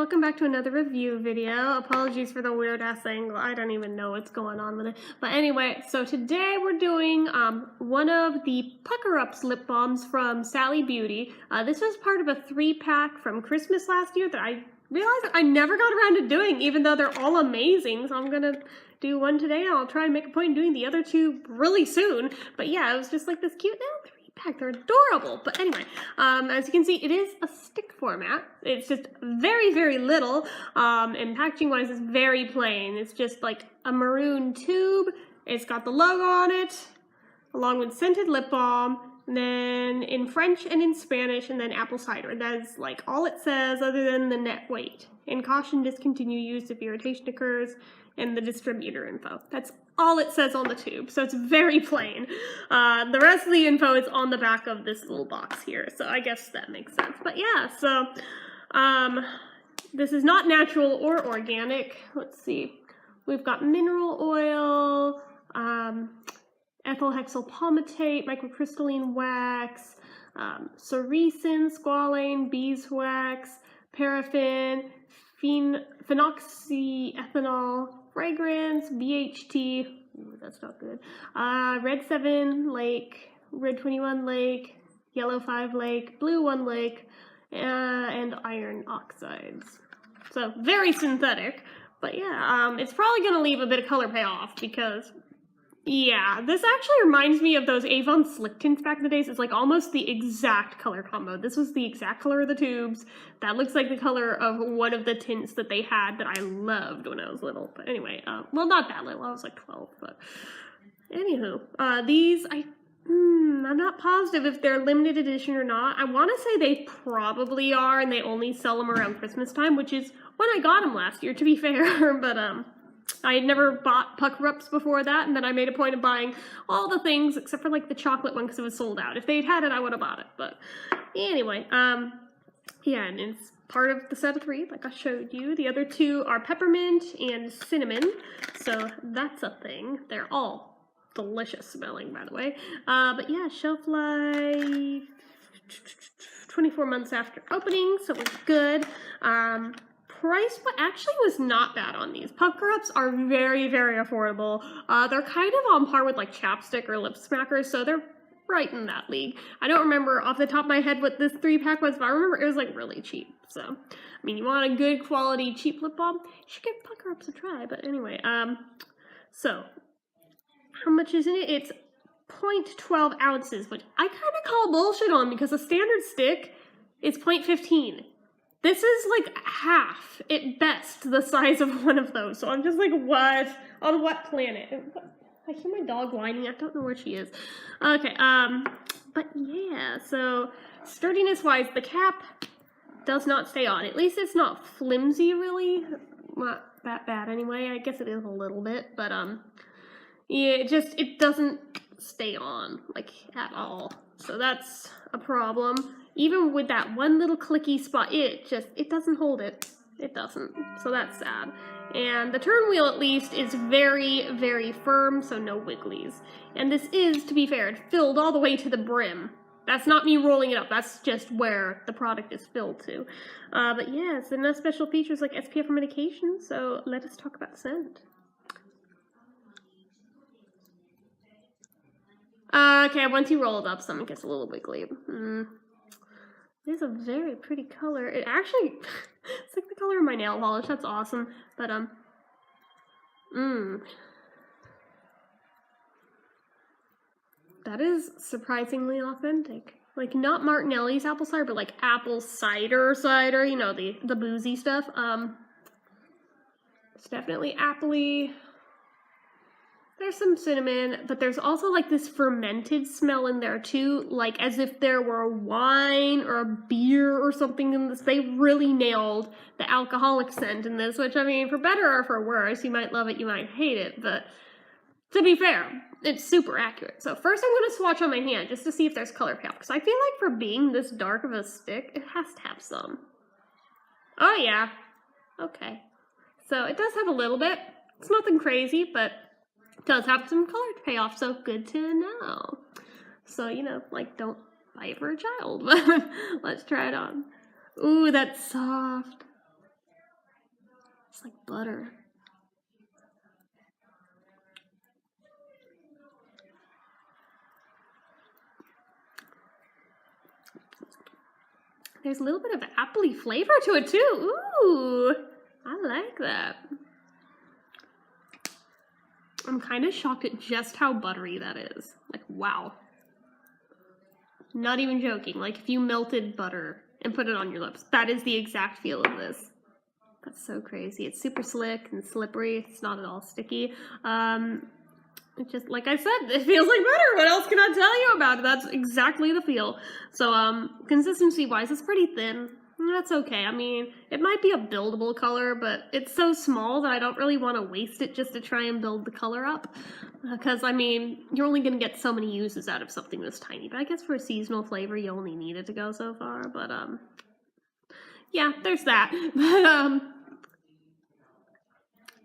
welcome back to another review video. Apologies for the weird ass angle. I don't even know what's going on with it. But anyway, so today we're doing one of the Pucker Ups lip balms from Sally Beauty. This was part of a 3-pack from Christmas last year that I realized I never got around to doing, even though they're all amazing. So I'm gonna do one today, and I'll try and make a point of doing the other two really soon. But yeah, it was just like this cute little 3-pack. They're adorable. But anyway, as you can see, it is a stick format. It's just very, very little, and packaging wise is very plain. It's just like a maroon tube. It's got the logo on it, along with scented lip balm, and then in French and in Spanish, and then apple cider. That is like all it says other than the net weight. And caution, discontinue use if irritation occurs, and the distributor info. That's all it says on the tube, so it's very plain. The rest of the info is on the back of this little box here, so I guess that makes sense. But yeah, so this is not natural or organic. Let's see. We've got mineral oil, ethyl hexyl palmitate, microcrystalline wax, sericin, squalane, beeswax, paraffin, phenoxyethanol, fragrance, BHT, ooh, that's not good, red 7 lake, red 21 lake, yellow 5 lake, blue 1 lake, and iron oxides. So very synthetic, but yeah, it's probably going to leave a bit of color payoff because, yeah, this actually reminds me of those Avon Slick tints back in the days. It's like almost the exact color combo. This was the exact color of the tubes. That looks like the color of one of the tints that they had that I loved when I was little. But anyway, well, not that little. I was like 12, but anywho, these, I'm not positive if they're limited edition or not. I want to say they probably are, and they only sell them around Christmas time, which is when I got them last year, to be fair, but, I had never bought Pucker Ups before that, and then I made a point of buying all the things except for like the chocolate one because it was sold out. If they'd had it, I would have bought it. But anyway, yeah, and it's part of the set of 3, like I showed you. The other 2 are peppermint and cinnamon, so that's a thing. They're all delicious smelling, by the way. But yeah, shelf life 24 months after opening, so it's good. Price actually was not bad on these. Pucker Ups are very, very affordable. They're kind of on par with like chapstick or lip smackers, so they're right in that league. I don't remember off the top of my head what this 3-pack was, but I remember it was like really cheap. So, I mean, you want a good quality cheap lip balm, you should give Pucker Ups a try. But anyway, so how much is in it? It's 0.12 ounces, which I kind of call bullshit on because a standard stick is 0.15. This is like half, at best, the size of one of those. So I'm just like, what? On what planet? I hear my dog whining. I don't know where she is. Okay, but yeah, so sturdiness-wise, the cap does not stay on. At least it's not flimsy, really. Not that bad anyway. I guess it is a little bit, but yeah, it doesn't stay on, like, at all. So that's a problem. Even with that one little clicky spot, it doesn't hold it. It doesn't. So that's sad. And the turn wheel, at least, is very, very firm, so no wigglies. And this is, to be fair, filled all the way to the brim. That's not me rolling it up. That's just where the product is filled to. But yeah, it's enough special features like SPF medication, so let us talk about scent. Okay, once you roll it up, something gets a little wiggly. It is a very pretty color. It actually, it's like the color of my nail polish. That's awesome. But, that is surprisingly authentic. Like, not Martinelli's apple cider, but like apple cider, you know, the boozy stuff. It's definitely appley. There's some cinnamon, but there's also like this fermented smell in there too, like as if there were wine or a beer or something in this. They really nailed the alcoholic scent in this, which, I mean, for better or for worse, you might love it, you might hate it, but to be fair, it's super accurate. So first I'm going to swatch on my hand just to see if there's color payoff, because I feel like for being this dark of a stick, it has to have some. Oh yeah, okay. So it does have a little bit. It's nothing crazy, but does have some color to pay off, so good to know. So, you know, like, don't buy it for a child. Let's try it on. Ooh, that's soft. It's like butter. There's a little bit of appley flavor to it too. Ooh, I like that. I'm kind of shocked at just how buttery that is. Like, wow. Not even joking. Like, if you melted butter and put it on your lips, that is the exact feel of this. That's so crazy. It's super slick and slippery. It's not at all sticky. It's just, like I said, it feels like butter. What else can I tell you about it? That's exactly the feel. So, consistency-wise, it's pretty thin. That's okay. I mean, it might be a buildable color, but it's so small that I don't really want to waste it just to try and build the color up. Because, I mean, you're only going to get so many uses out of something this tiny. But I guess for a seasonal flavor, you only need it to go so far. But, yeah, there's that. But,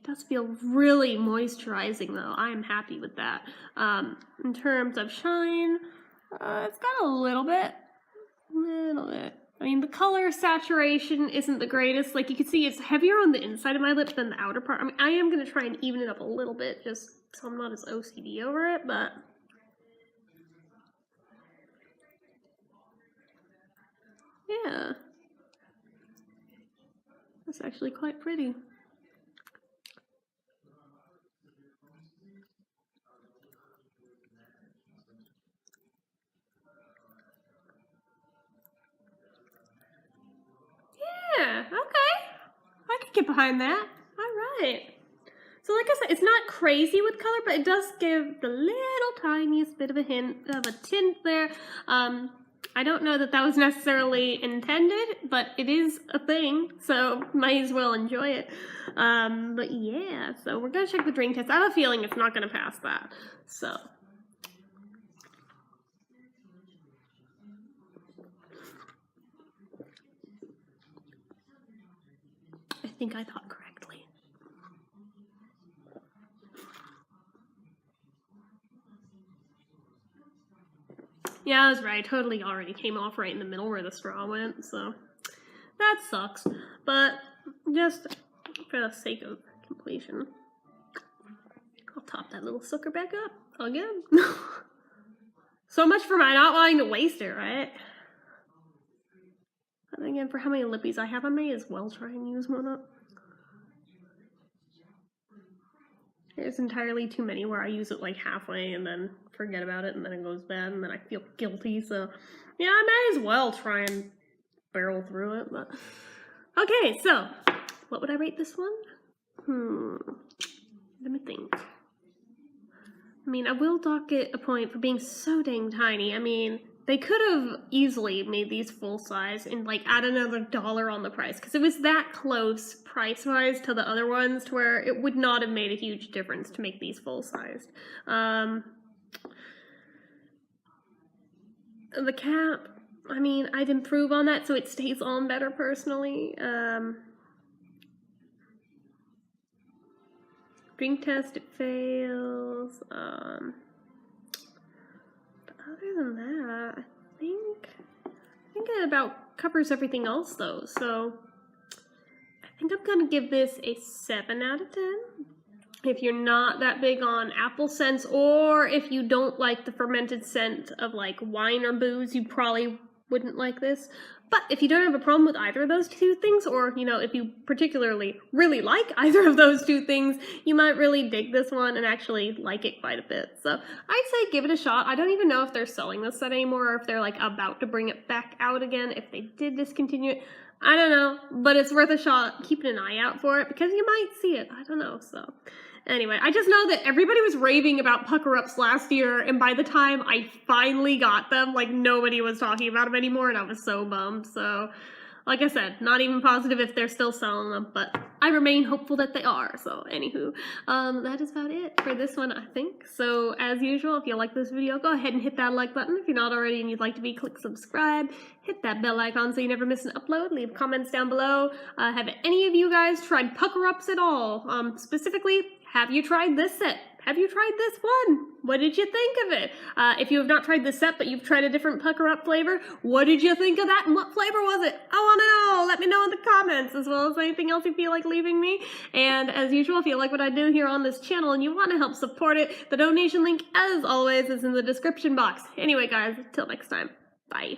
it does feel really moisturizing, though. I am happy with that. In terms of shine, it's got a little bit. I mean, the color saturation isn't the greatest. Like, you can see it's heavier on the inside of my lips than the outer part. I mean, I am going to try and even it up a little bit, just so I'm not as OCD over it, but... yeah. That's actually quite pretty. Yeah, okay. I could get behind that. All right. So like I said, it's not crazy with color, but it does give the little tiniest bit of a hint of a tint there. I don't know that that was necessarily intended, but it is a thing, so might as well enjoy it. But yeah, so we're gonna check the drink test. I have a feeling it's not gonna pass that, so. I think I thought correctly. Yeah, I was right. Totally already came off right in the middle where the straw went, so that sucks. But just for the sake of completion, I'll top that little sucker back up again. So much for my not wanting to waste it, right? And again, for how many lippies I have, I may as well try and use one up. There's entirely too many where I use it like halfway and then forget about it and then it goes bad and then I feel guilty, so yeah, I may as well try and barrel through it, but okay, so what would I rate this one? Let me think. I mean, I will dock it a point for being so dang tiny. I mean, they could have easily made these full size and like add another $1 on the price because it was that close price wise to the other ones to where it would not have made a huge difference to make these full sized. The cap, I mean, I'd improve on that so it stays on better personally. Drink test, it fails. But other than that, I think it about covers everything else though. So I think I'm gonna give this a 7 out of 10. If you're not that big on apple scents, or if you don't like the fermented scent of like wine or booze, you probably wouldn't like this. But if you don't have a problem with either of those two things, or, you know, if you particularly really like either of those two things, you might really dig this one and actually like it quite a bit. So I'd say give it a shot. I don't even know if they're selling this set anymore, or if they're like about to bring it back out again, if they did discontinue it. I don't know, but it's worth a shot. Keep an eye out for it because you might see it. I don't know, so. Anyway, I just know that everybody was raving about pucker-ups last year, and by the time I finally got them, like, nobody was talking about them anymore, and I was so bummed. So, like I said, not even positive if they're still selling them, but I remain hopeful that they are. So, anywho, that is about it for this one, I think. So, as usual, if you like this video, go ahead and hit that like button. If you're not already and you'd like to be, click subscribe. Hit that bell icon so you never miss an upload. Leave comments down below. Have any of you guys tried pucker-ups at all? Specifically, have you tried this set? have you tried this one? What did you think of it? If you have not tried this set, but you've tried a different Pucker Up flavor, what did you think of that and what flavor was it? I want to know. Let me know in the comments, as well as anything else you feel like leaving me. And as usual, if you like what I do here on this channel and you want to help support it, the donation link, as always, is in the description box. Anyway, guys, till next time, bye.